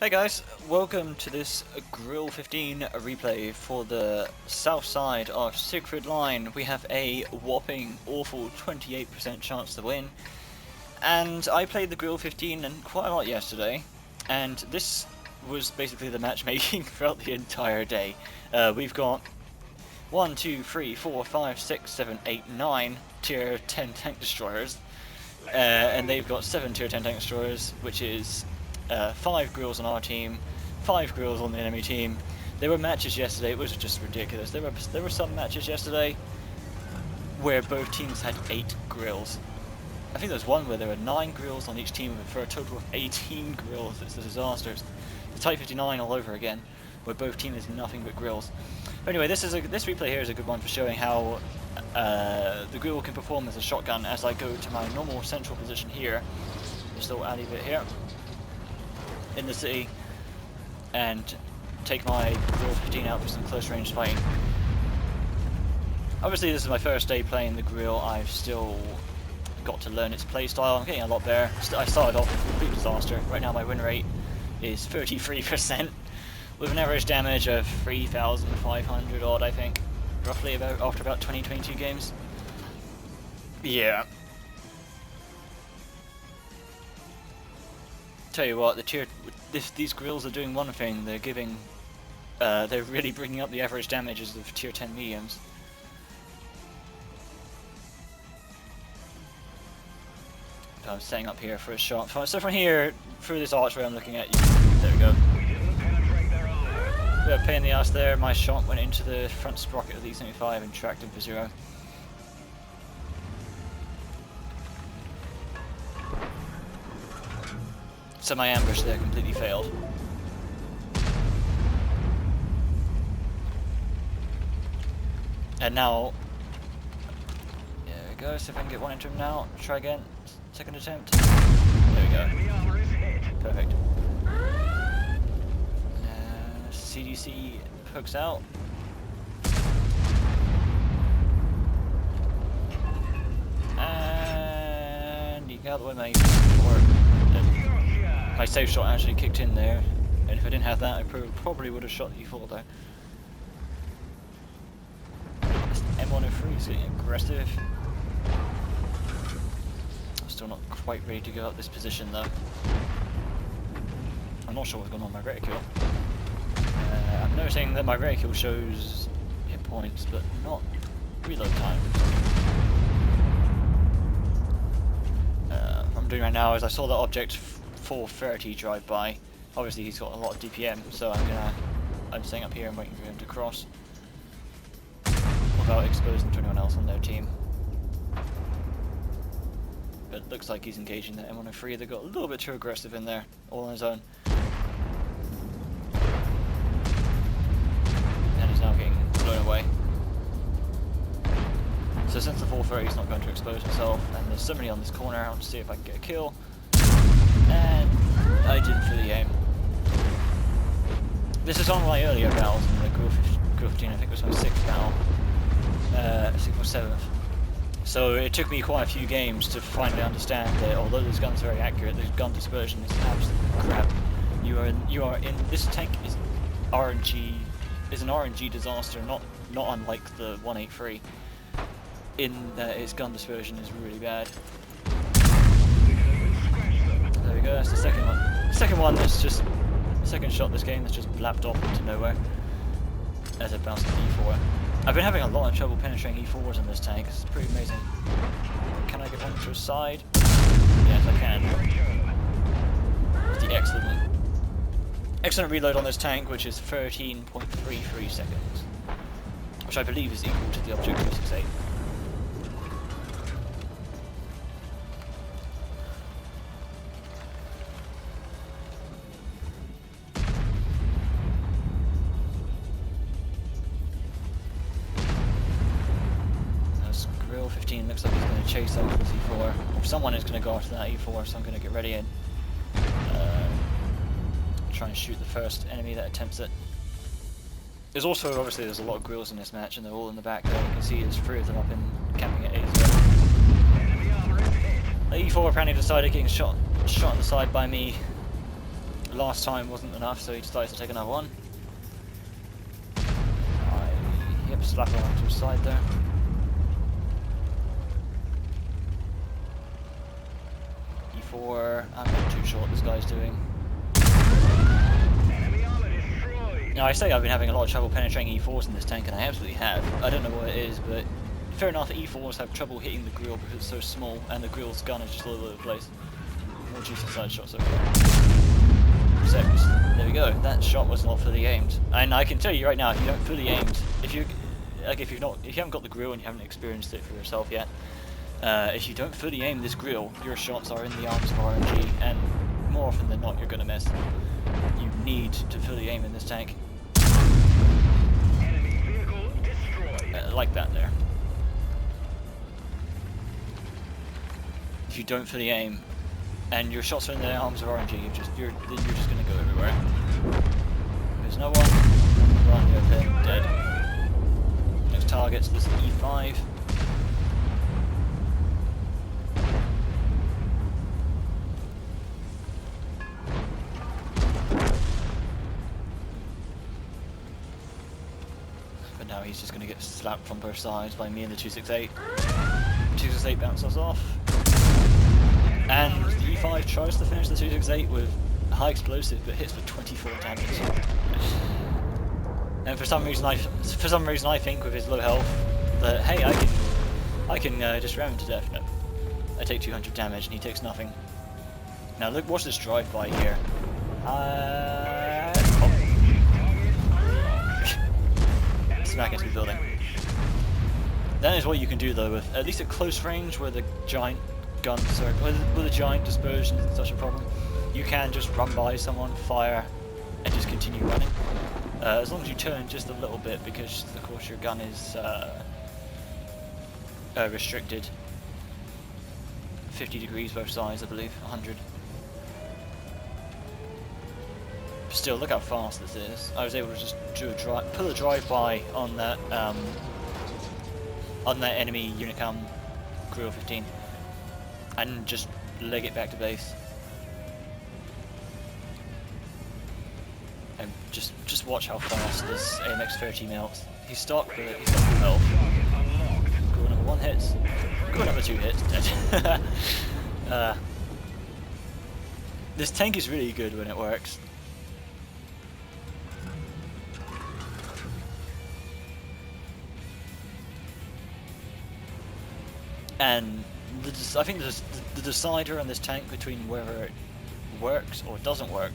Hey guys, welcome to this Grill 15 replay for the south side of Siegfried Line. We have a whopping awful 28% chance to win, and I played the Grill 15 and quite a lot yesterday, and this was basically the matchmaking throughout the entire day. We've got 1, 2, 3, 4, 5, 6, 7, 8, 9 tier 10 tank destroyers, and they've got 7 tier 10 tank destroyers, which is 5 grills on our team, 5 grills on the enemy team. There were matches yesterday, it was just ridiculous. There were some matches yesterday where both teams had 8 grills. I think there was one where there were 9 grills on each team for a total of 18 grills. It's a disaster. It's the Type 59 all over again, where both teams is nothing but grills. But anyway, this replay here is a good one for showing how the grill can perform as a shotgun as I go to my normal central position here. This little alley bit here in the city, and take my Grill 15 out for some close range fighting. Obviously this is my first day playing the Grill. I've still got to learn its playstyle. I'm getting a lot better. I started off with a complete disaster. Right now my win rate is 33% with an average damage of 3,500 odd, I think, roughly, after about 20-22 games. Yeah. Tell you what, these grills are doing one thing. They're really bringing up the average damages of tier 10 mediums. I'm setting up here for a shot. So from here, through this archway I'm looking at, there we go. Bit of a pain in the ass there. My shot went into the front sprocket of the E75 and tracked him for 0. So my ambush there completely failed. And now, there we go, see if I can get one into him now. Try again, second attempt. There we go. Perfect. CDC hooks out. And you got the way my safe shot actually kicked in there, and if I didn't have that, I probably would have shot the E4 though. This M103 is getting aggressive. I'm still not quite ready to go up this position though. I'm not sure what's going on with my reticule. I'm noticing that my reticule shows hit points, but not reload time. What I'm doing right now is I saw the object 430 drive by. Obviously he's got a lot of DPM, so I'm staying up here and waiting for him to cross without exposing to anyone else on their team. But it looks like he's engaging the M103. They got a little bit too aggressive in there, all on his own. And he's now getting blown away. So since the 430 is not going to expose himself, and there's somebody on this corner, I want to see if I can get a kill. And I didn't for the aim. This is on my earlier battles in the Grill 15, I think it was my 6th battle. 6th or 7th. So it took me quite a few games to finally understand that although this gun's very accurate, the gun dispersion is absolute crap. You are in this tank is an RNG disaster, not unlike the 183. In that its gun dispersion is really bad. There we go, that's the second one. The second one that's just second shot this game that's just blapped off into nowhere as it bounced the E4. I've been having a lot of trouble penetrating E4s in this tank. It's pretty amazing. Can I get one to the side? Yes, I can. With the excellent reload on this tank, which is 13.33 seconds, which I believe is equal to the Object 268. Grill 15 looks like he's going to chase after this E4, or someone is going to go after that E4, so I'm going to get ready and try and shoot the first enemy that attempts it. There's also, obviously, there's a lot of grills in this match, and they're all in the back there. You can see there's 3 of them up in camping at A. The E4 apparently decided getting shot on the side by me last time wasn't enough, so he decides to take another one. Yep, slap him onto his side there. E4, I'm not too sure what this guy's doing. Now I say I've been having a lot of trouble penetrating E4s in this tank, and I absolutely have. I don't know what it is, but fair enough, E4s have trouble hitting the grill because it's so small, and the grill's gun is just all over the place. More juicy side shots over there. There we go. That shot was not fully aimed, and I can tell you right now, if you don't fully aimed, if you haven't got the grill and you haven't experienced it for yourself yet, if you don't fully aim this grill, your shots are in the arms of RNG, and more often than not, you're gonna miss. You need to fully aim in this tank. Enemy vehicle destroyed. Like that there. If you don't fully aim, and your shots are in the arms of RNG, you're just gonna go everywhere. There's no one. Run, you're dead. Next target's this E5. But now he's just gonna get slapped from both sides by me and the 268. 268 bounces off. And the E5 tries to finish the 268 with high explosive, but hits for 24 damage. And for some reason I think with his low health that hey, I can just ram him to death. No, I take 200 damage and he takes nothing. Now look, watch this drive-by here. Smack into the building. That is what you can do though, with at least at close range where the giant guns are, with a giant dispersion isn't such a problem. You can just run by someone, fire, and just continue running. As long as you turn just a little bit, because of course your gun is restricted. 50 degrees both sides, I believe, 100. Still, look how fast this is. I was able to just do pull a drive-by on that enemy Unicam Grille 15, and just leg it back to base. And just watch how fast this AMX-30 melts. He's stuck, but he's got full health. Cool, number 1 hits. Cool, number 2 hits. Dead. This tank is really good when it works. And I think the decider on this tank between whether it works or doesn't work,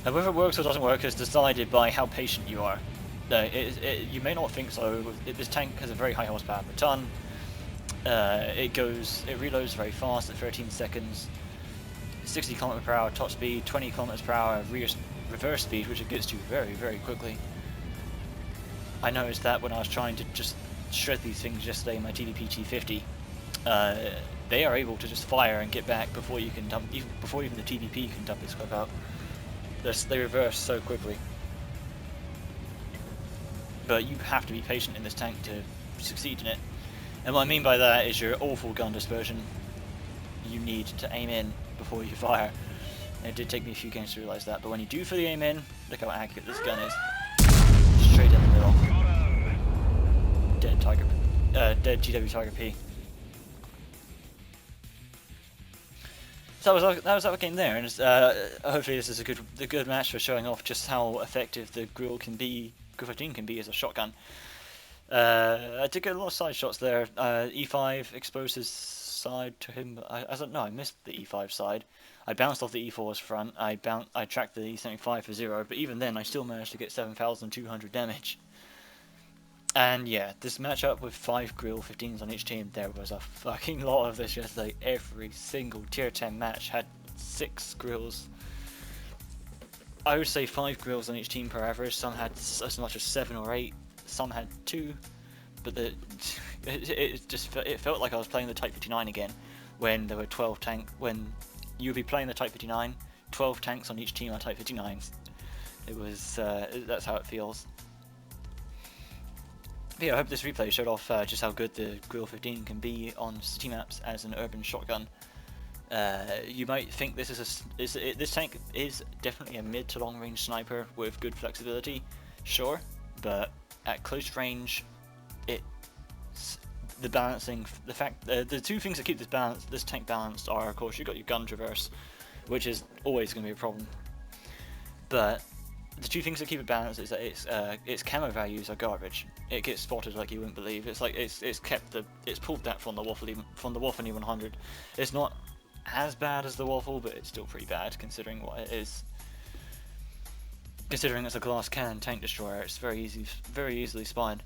and whether it works or doesn't work is decided by how patient you are. You may not think so. This tank has a very high horsepower per ton. It reloads very fast at 13 seconds. 60 km/h top speed, 20 km/h reverse speed, which it gets to very, very quickly. I noticed that when I was trying to just shred these things yesterday in my TDP T50. They are able to just fire and get back before you can dump, before even the TDP can dump this clip out. They reverse so quickly. But you have to be patient in this tank to succeed in it. And what I mean by that is your awful gun dispersion. You need to aim in before you fire. And it did take me a few games to realise that, but when you do fully aim in, look how accurate this gun is. Straight in the middle. Dead GW Tiger P. So that was our game there, and hopefully this is a good match for showing off just how effective the Grille 15 can be as a shotgun. I did get a lot of side shots there. E5 exposed his side to him. I don't know. I missed the E5 side. I bounced off the E4's front. I tracked the E75 for 0, but even then I still managed to get 7,200 damage. And yeah, this matchup with 5 Grille 15s on each team, there was a fucking lot of this yesterday. Every single tier 10 match had 6 Grilles. I would say 5 Grilles on each team per average. Some had as much as 7 or 8. Some had 2. But it felt like I was playing the Type 59 again, when there were 12 tanks. When you'd be playing the Type 59, 12 tanks on each team are Type 59s. It was that's how it feels. But yeah, I hope this replay showed off just how good the Grille 15 can be on city maps as an urban shotgun. You might think this is this tank is definitely a mid to long range sniper with good flexibility, sure, but at close range, the balancing, the two things that keep this tank balanced are, of course, you've got your gun traverse, which is always going to be a problem, but the two things that keep it balanced is that its camo values are garbage. It gets spotted like you wouldn't believe. It's like it's pulled that from the Waffle E100. It's not as bad as the Waffle, but it's still pretty bad considering what it is. Considering it's a glass cannon tank destroyer, it's very easily spied,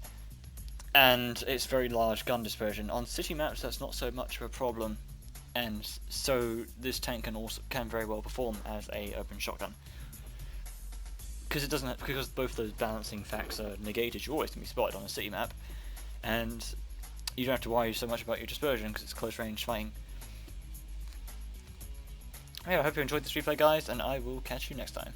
and it's very large gun dispersion. On city maps, that's not so much of a problem, and so this tank can very well perform as a open shotgun. Because both those balancing facts are negated, you're always going to be spotted on a city map, and you don't have to worry so much about your dispersion because it's close range fighting. Anyway, I hope you enjoyed this replay, guys, and I will catch you next time.